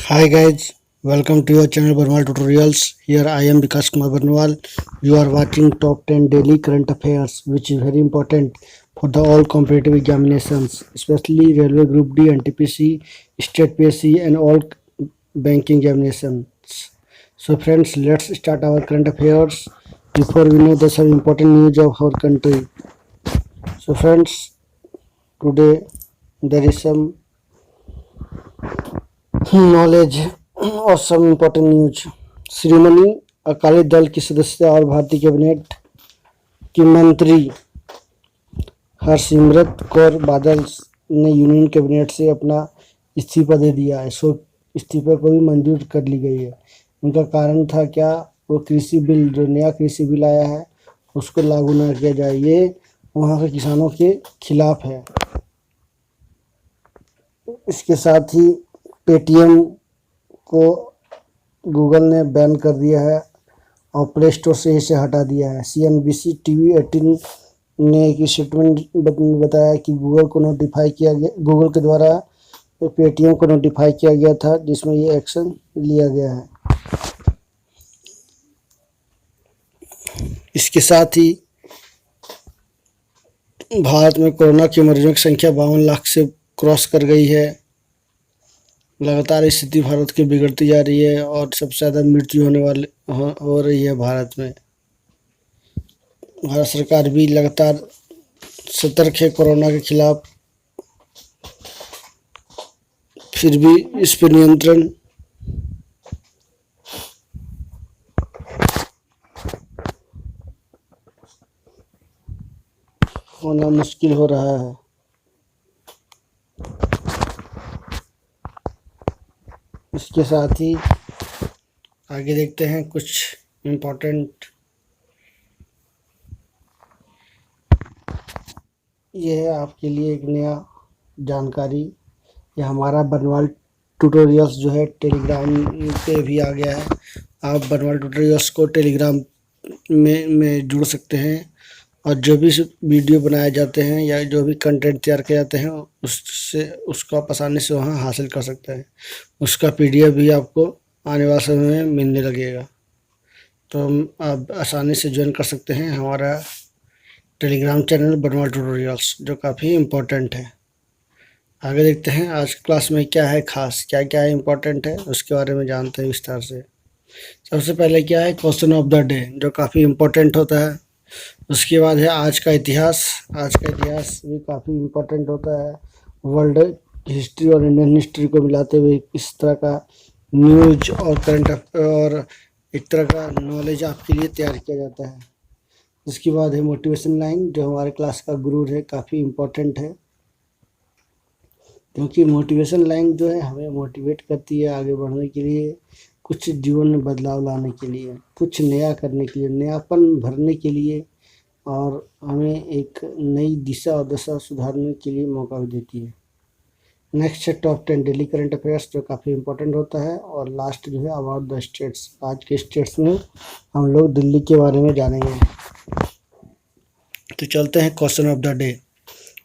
Hi guys, welcome to your channel Barnwal Tutorials. Here I am Vikas Kumar Barnwal. You are watching top 10 daily current affairs, which is very important for the all competitive examinations, especially Railway Group D, NTPC, State PSC, and all banking examinations. So friends, let's start our current affairs before we know the some important news of our country. So friends, today there is some knowledge और some important news. Shiromani Akali Dal की सदस्य और भारतीय cabinet की मंत्री हरसिमरत कौर बादल ने union cabinet से अपना इस्तीफा दे दिया है। सो इस्तीफे को भी मंजूर कर ली गई है। उनका कारण था क्या? वो कृषि बिल, जो नया कृषि बिल आया है उसको लागू न किया जाए, ये वहाँ के किसानों के खिलाफ है। इसके साथ ही पेटीएम को गूगल ने बैन कर दिया है और प्ले स्टोर से इसे हटा दिया है। CNBC TV 18 ने एक स्टेटमेंट में बताया कि गूगल के द्वारा पेटीएम को नोटिफाई किया गया था, जिसमें ये एक्शन लिया गया है। इसके साथ ही भारत में कोरोना के मरीजों की संख्या 52 लाख से क्रॉस कर गई है। लगातार स्थिति भारत की बिगड़ती जा रही है और सबसे ज़्यादा मृत्यु हो रही है भारत में। भारत सरकार भी लगातार सतर्क है कोरोना के खिलाफ, फिर भी इस पर नियंत्रण होना मुश्किल हो रहा है। इसके साथ ही आगे देखते हैं कुछ इम्पोर्टेंट। ये है आपके लिए एक नया जानकारी। यह हमारा बर्नवाल ट्यूटोरियल्स जो है टेलीग्राम पे भी आ गया है। आप बर्नवाल ट्यूटोरियल्स को टेलीग्राम में जुड़ सकते हैं और जो भी वीडियो बनाए जाते हैं या जो भी कंटेंट तैयार किए जाते हैं उसको आप आसानी से वहाँ हासिल कर सकते हैं। उसका PDF भी आपको आने वाले समय में मिलने लगेगा, तो आप आसानी से ज्वाइन कर सकते हैं हमारा टेलीग्राम चैनल बर्नवाल ट्यूटोरियल्स, जो काफ़ी इम्पोर्टेंट है। आगे देखते हैं आज क्लास में क्या है खास, क्या क्या इम्पोर्टेंट है उसके बारे में जानते हैं विस्तार से। सबसे पहले क्या है, क्वेश्चन ऑफ द डे, जो काफ़ी इम्पोर्टेंट होता है। उसके बाद है आज का इतिहास। आज का इतिहास भी काफ़ी इम्पोर्टेंट होता है। वर्ल्ड हिस्ट्री और इंडियन हिस्ट्री को मिलाते हुए इस तरह का न्यूज और करंट और एक तरह का नॉलेज आपके लिए तैयार किया जाता है। उसके बाद है मोटिवेशन लाइन, जो हमारे क्लास का गुरु है, काफ़ी इम्पोर्टेंट है, क्योंकि मोटिवेशन लाइन जो है हमें मोटिवेट करती है आगे बढ़ने के लिए, कुछ जीवन में बदलाव लाने के लिए, कुछ नया करने के लिए, नयापन भरने के लिए, और हमें एक नई दिशा और दशा सुधारने के लिए मौका भी देती है। नेक्स्ट है टॉप 10 डेली करंट अफेयर्स, जो काफ़ी इम्पोर्टेंट होता है। और लास्ट जो है अबाउट द स्टेट्स। आज के स्टेट्स में हम लोग दिल्ली के बारे में जानेंगे। तो चलते हैं क्वेश्चन ऑफ द डे।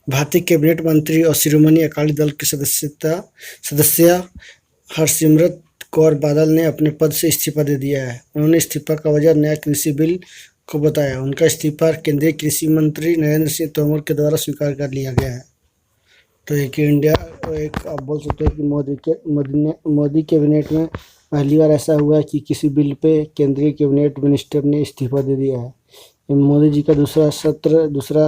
भारतीय कैबिनेट मंत्री और शिरोमणि अकाली दल की सदस्य हरसिमरत कौर बादल ने अपने पद से इस्तीफा दे दिया है। उन्होंने इस्तीफा का वजह नया कृषि बिल को बताया। उनका इस्तीफा केंद्रीय कृषि मंत्री नरेंद्र सिंह तोमर के द्वारा स्वीकार कर लिया गया है। तो आप बोल सकते हैं कि मोदी कैबिनेट में पहली बार ऐसा हुआ कि किसी बिल पे केंद्रीय कैबिनेट मिनिस्टर ने इस्तीफा दे दिया है। मोदी जी का दूसरा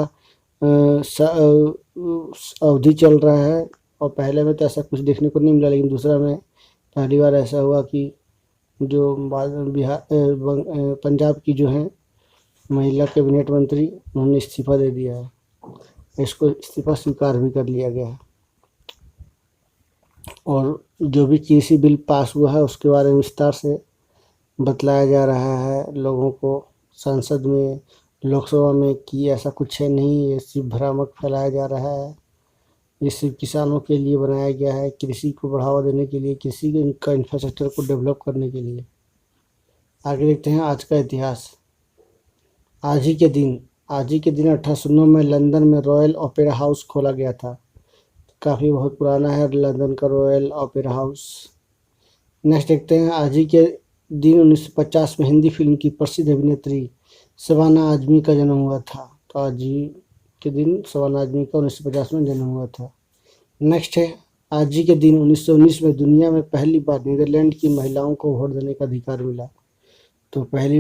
अवधि चल रहा है, और पहले में तो ऐसा कुछ देखने को नहीं मिला, लेकिन दूसरा में पहली बार ऐसा हुआ कि जो पंजाब की जो है महिला कैबिनेट मंत्री, उन्होंने इस्तीफा दे दिया है। इसको इस्तीफा स्वीकार भी कर लिया गया है। और जो भी कृषि बिल पास हुआ है उसके बारे में विस्तार से बतलाया जा रहा है लोगों को संसद में, लोकसभा में, कि ऐसा कुछ है नहीं, ये सिर्फ भ्रामक फैलाया जा रहा है। ये सिर्फ किसानों के लिए बनाया गया है, कृषि को बढ़ावा देने के लिए, कृषि का इंफ्रास्ट्रक्चर को डेवलप करने के लिए। आगे देखते हैं आज का इतिहास। आज ही के दिन 1809 में लंदन में रॉयल ओपेरा हाउस खोला गया था। काफ़ी बहुत पुराना है लंदन का रॉयल ओपेरा हाउस। नेक्स्ट देखते हैं, आज ही के दिन 1950 में हिंदी फिल्म की प्रसिद्ध अभिनेत्री शबाना आजमी का जन्म हुआ था। तो आज ही के दिन शबाना आजमी का 1950 में जन्म हुआ था। नेक्स्ट है, आज ही के दिन 1919 में दुनिया में पहली बार नीदरलैंड की महिलाओं को वोट देने का अधिकार मिला। तो पहली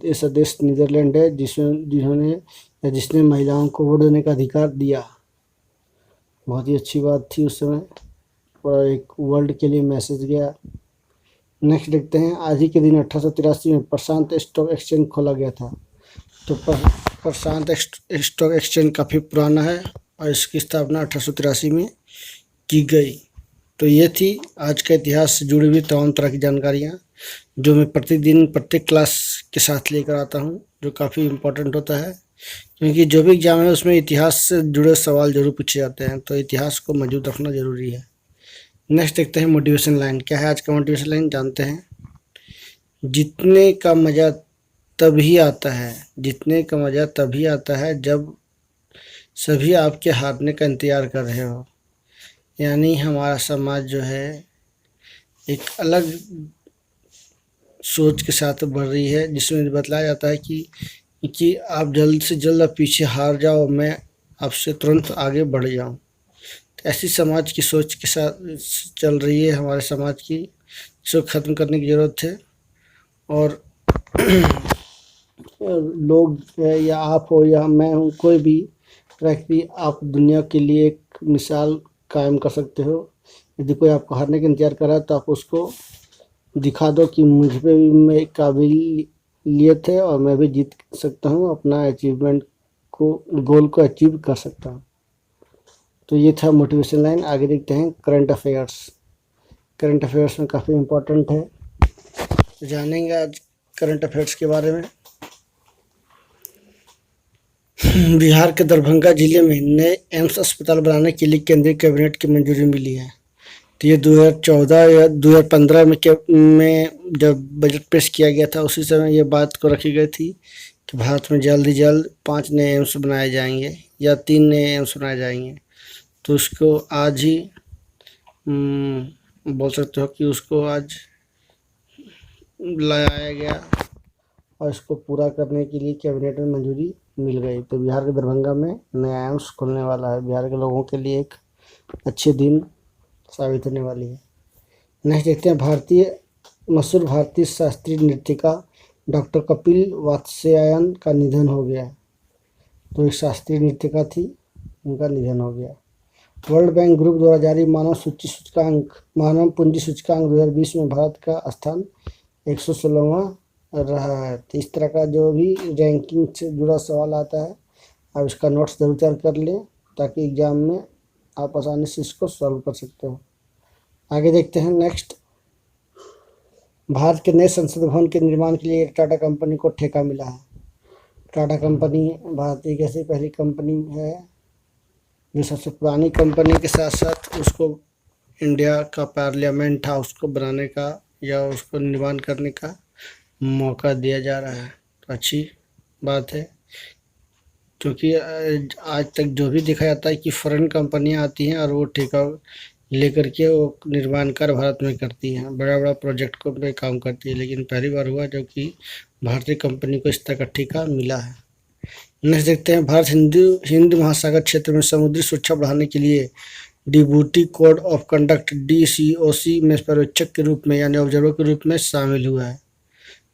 ऐसा देश नीदरलैंड है जिसने महिलाओं को वोट देने का अधिकार दिया। बहुत ही अच्छी बात थी उस समय और एक वर्ल्ड के लिए मैसेज गया। नेक्स्ट देखते हैं, आज ही के दिन 1883 में प्रशांत स्टॉक एक्सचेंज खोला गया था। तो प्रशांत स्टॉक एक्सचेंज काफ़ी पुराना है और इसकी स्थापना 1883 में की गई। तो ये थी आज का इतिहास से जुड़ी हुई तमाम तरह की जानकारियाँ जो मैं प्रतिदिन प्रत्येक क्लास के साथ लेकर आता हूँ, जो काफ़ी इम्पोर्टेंट होता है क्योंकि जो भी एग्जाम है उसमें इतिहास से जुड़े सवाल जरूर पूछे जाते हैं, तो इतिहास को मौजूद रखना जरूरी है। नेक्स्ट देखते हैं मोटिवेशन लाइन। क्या है आज का मोटिवेशन लाइन, जानते हैं। जीतने का मज़ा तभी आता है, जीतने का मज़ा तभी आता है जब सभी आपके हारने का इंतज़ार कर रहे हो। यानी हमारा समाज जो है एक अलग सोच के साथ बढ़ रही है जिसमें बतलाया जाता है कि आप जल्द से जल्द आप पीछे हार जाओ, मैं आपसे तुरंत आगे बढ़ जाऊं। तो ऐसी समाज की सोच के साथ चल रही है हमारे समाज की, जिसको ख़त्म करने की ज़रूरत है। और लोग या आप हो या मैं हूँ, कोई भी व्यक्ति, आप दुनिया के लिए एक मिसाल कायम कर सकते हो। यदि कोई आपको हारने का इंतजार कर रहा है तो आप उसको दिखा दो कि मुझ पे भी मैं काबिलियत है और मैं भी जीत सकता हूँ, अपना अचीवमेंट को, गोल को अचीव कर सकता हूँ। तो ये था मोटिवेशन लाइन। आगे देखते हैं करंट अफेयर्स। करंट अफेयर्स में काफ़ी इम्पोर्टेंट है, तो जानेंगे आज करंट अफेयर्स के बारे में। बिहार के दरभंगा जिले में नए एम्स अस्पताल बनाने के लिए केंद्रीय कैबिनेट की मंजूरी मिली है। तो ये 2014 या 2015 में जब बजट पेश किया गया था उसी समय ये बात को रखी गई थी कि भारत में जल्द ही जल्द 5 नए एम्स बनाए जाएंगे या 3 नए एम्स बनाए जाएंगे। तो उसको आज ही बोल सकते हो कि उसको आज लाया गया और इसको पूरा करने के लिए कैबिनेट में मंजूरी मिल गई। तो बिहार के दरभंगा में नया एम्स खुलने वाला है। बिहार के लोगों के लिए एक अच्छे दिन साबित होने वाली है। नेक्स्ट देखते हैं, मशहूर भारतीय शास्त्रीय नृत्यिका डॉक्टर कपिल वात्स्यायन का निधन हो गया। तो एक शास्त्रीय नृत्यिका थी, उनका निधन हो गया। वर्ल्ड बैंक ग्रुप द्वारा जारी मानव पूंजी सूचकांक 2020 में भारत का स्थान 116वां रहा है। तो इस तरह का जो भी रैंकिंग से जुड़ा सवाल आता है आप इसका नोट्स जरूर तैयार कर लें ताकि एग्जाम में आप आसानी से इसको सॉल्व कर सकते हो। आगे देखते हैं नेक्स्ट, भारत के नए संसद भवन के निर्माण के लिए टाटा कंपनी को ठेका मिला है। टाटा कंपनी भारतीय की ऐसी पहली कंपनी है जो सबसे पुरानी कंपनी के साथ साथ उसको इंडिया का पार्लियामेंट हाउस को बनाने का या उसको निर्माण करने का मौका दिया जा रहा है। तो अच्छी बात है क्योंकि आज तक जो भी देखा जाता है कि फॉरेन कंपनियां आती हैं और वो ठेका लेकर के वो निर्माण कार्य भारत में करती हैं, बड़ा बड़ा प्रोजेक्ट को पे काम करती है, लेकिन पहली बार हुआ जो कि भारतीय कंपनी को इस तरह का ठेका मिला है। नेक्स्ट देखते हैं, भारत हिंद महासागर क्षेत्र में समुद्री सुरक्षा बढ़ाने के लिए डिबूटी कोड ऑफ कंडक्ट DCOC में पर्यवेक्षक के रूप में यानी ऑब्जर्वर के रूप में शामिल हुआ है।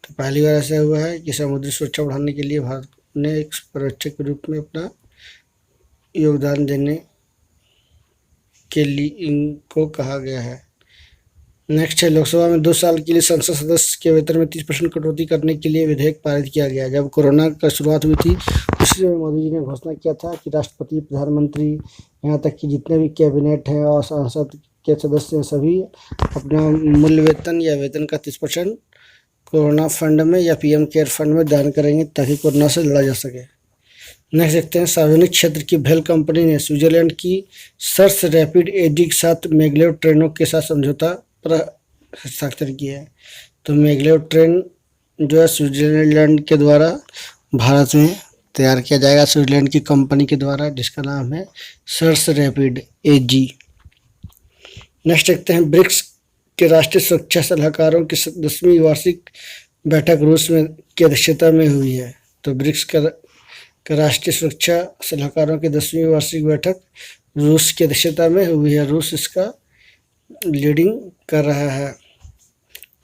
तो पहली बार ऐसा हुआ है कि समुद्री सुरक्षा बढ़ाने के लिए भारत ने एक पर्यवेक्षक के रूप में अपना योगदान देने के लिए इनको कहा गया है। नेक्स्ट है, लोकसभा में 2 साल के लिए संसद सदस्य के वेतन में 30% कटौती करने के लिए विधेयक पारित किया गया। जब कोरोना का शुरुआत हुई थी उसी समय मोदी जी ने घोषणा किया था कि राष्ट्रपति, प्रधानमंत्री, यहाँ तक कि जितने भी कैबिनेट हैं और संसद के सदस्य हैं सभी अपना मूल वेतन या वेतन का 30% कोरोना फंड में या PM केयर फंड में दान करेंगे ताकि कोरोना से लड़ा जा सके। नेक्स्ट देखते हैं, सार्वजनिक क्षेत्र की भेल कंपनी ने स्विट्जरलैंड की सर्स रैपिड एजी के साथ मैग्लेव ट्रेनों के साथ समझौता पर हस्ताक्षर किया है। तो मैग्लेव ट्रेन जो है स्विट्जरलैंड के द्वारा भारत में तैयार किया जाएगा, स्विट्जरलैंड की कंपनी के द्वारा, जिसका नाम है सर्स रैपिड AG। नेक्स्ट देखते हैं, ब्रिक्स के राष्ट्रीय सुरक्षा सलाहकारों की 10वीं वार्षिक बैठक रूस में की अध्यक्षता में हुई है। तो ब्रिक्स का राष्ट्रीय सुरक्षा सलाहकारों की 10वीं वार्षिक बैठक रूस की अध्यक्षता में हुई है। रूस इसका लीडिंग कर रहा है।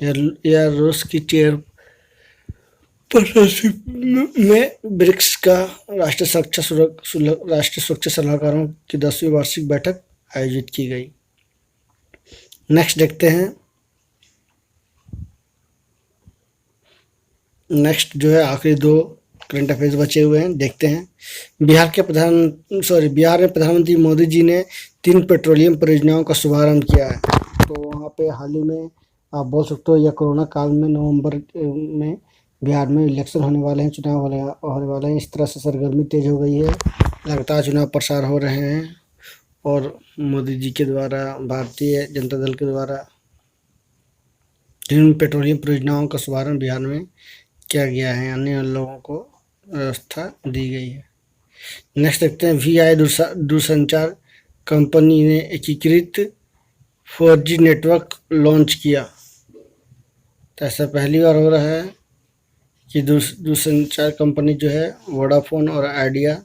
यह रूस की चेयर में ब्रिक्स का राष्ट्रीय सुरक्षा सलाहकारों की 10वीं वार्षिक बैठक आयोजित की गई। नेक्स्ट देखते हैं। नेक्स्ट जो है आखिरी 2 करंट अफेयर्स बचे हुए हैं, देखते हैं। बिहार में प्रधानमंत्री मोदी जी ने 3 पेट्रोलियम परियोजनाओं का शुभारंभ किया है। तो वहाँ पे हाल ही में आप बोल सकते हो या कोरोना काल में नवंबर में बिहार में इलेक्शन होने वाले हैं, चुनाव होने वाले हैं। इस तरह से सरगर्मी तेज हो गई है, लगातार चुनाव प्रसार हो रहे हैं और मोदी जी के द्वारा, भारतीय जनता दल के द्वारा 3 पेट्रोलियम परियोजनाओं का शुभारंभ बिहार में किया गया है, अन्य लोगों को व्यवस्था दी गई है। नेक्स्ट देखते हैं। VI दूरसंचार कंपनी ने एकीकृत 4G नेटवर्क लॉन्च किया। तो ऐसा पहली बार हो रहा है कि दूरसंचार कंपनी जो है वोडाफोन और आइडिया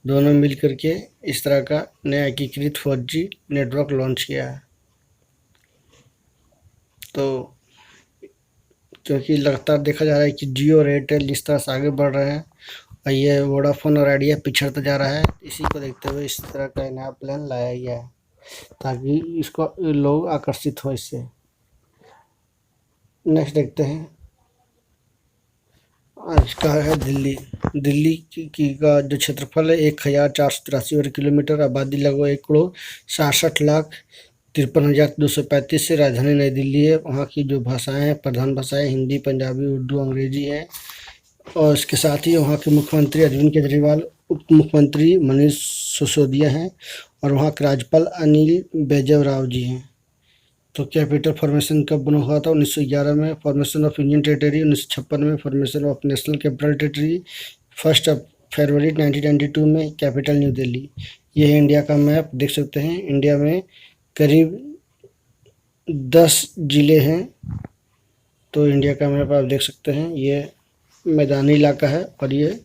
दोनों मिल करके इस तरह का नया एकीकृत 4G नेटवर्क लॉन्च किया है। तो क्योंकि लगातार देखा जा रहा है कि जियो और एयरटेल जिस तरह से आगे बढ़ रहे हैं और ये वोडाफोन और आइडिया पिछड़ता जा रहा है, इसी को देखते हुए इस तरह का नया प्लान लाया गया है ताकि इसको लोग आकर्षित हो इससे। नेक्स्ट देखते हैं। आज का है दिल्ली की का जो क्षेत्रफल है 1483 वर्ग किलोमीटर, आबादी लगभग 1,67,53,235 से राजधानी नई दिल्ली है। वहाँ की जो भाषाएं हैं, प्रधान भाषाएं हिंदी, पंजाबी, उर्दू, अंग्रेजी है। और इसके साथ ही वहाँ के मुख्यमंत्री अरविंद केजरीवाल, उप मुख्यमंत्री मनीष सिसोदिया हैं और वहाँ के राज्यपाल अनिल बैजल जी हैं। तो कैपिटल फॉर्मेशन कब बना हुआ था? 1911 में फॉर्मेशन ऑफ इंडियन टेरिटरी, 1956 में formation of national capital territory, 1 फरवरी 1992 में कैपिटल न्यू दिल्ली। ये है इंडिया का मैप, देख सकते हैं। इंडिया में करीब 10 जिले हैं। तो इंडिया का मैप आप देख सकते हैं, ये मैदानी इलाका है और ये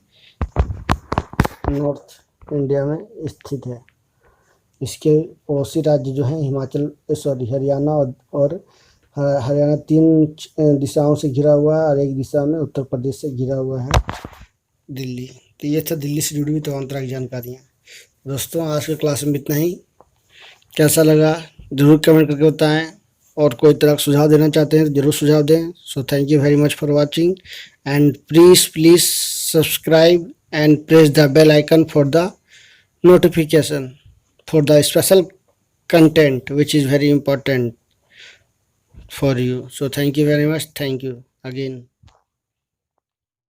नॉर्थ इंडिया में स्थित है। इसके पड़ोसी राज्य जो हैं हरियाणा और हरियाणा 3 दिशाओं से घिरा हुआ है और एक दिशा में उत्तर प्रदेश से घिरा हुआ है दिल्ली। तो ये था दिल्ली से जुड़ी हुई तमाम तरह की जानकारियाँ। दोस्तों आज के क्लास में इतना ही। कैसा लगा ज़रूर कमेंट करके बताएं और कोई तरह का सुझाव देना चाहते हैं तो ज़रूर सुझाव दें। So thank you very much for watching and please subscribe and press the bell icon for the notification for the special content which is very important for you. So thank you very much. Thank you again.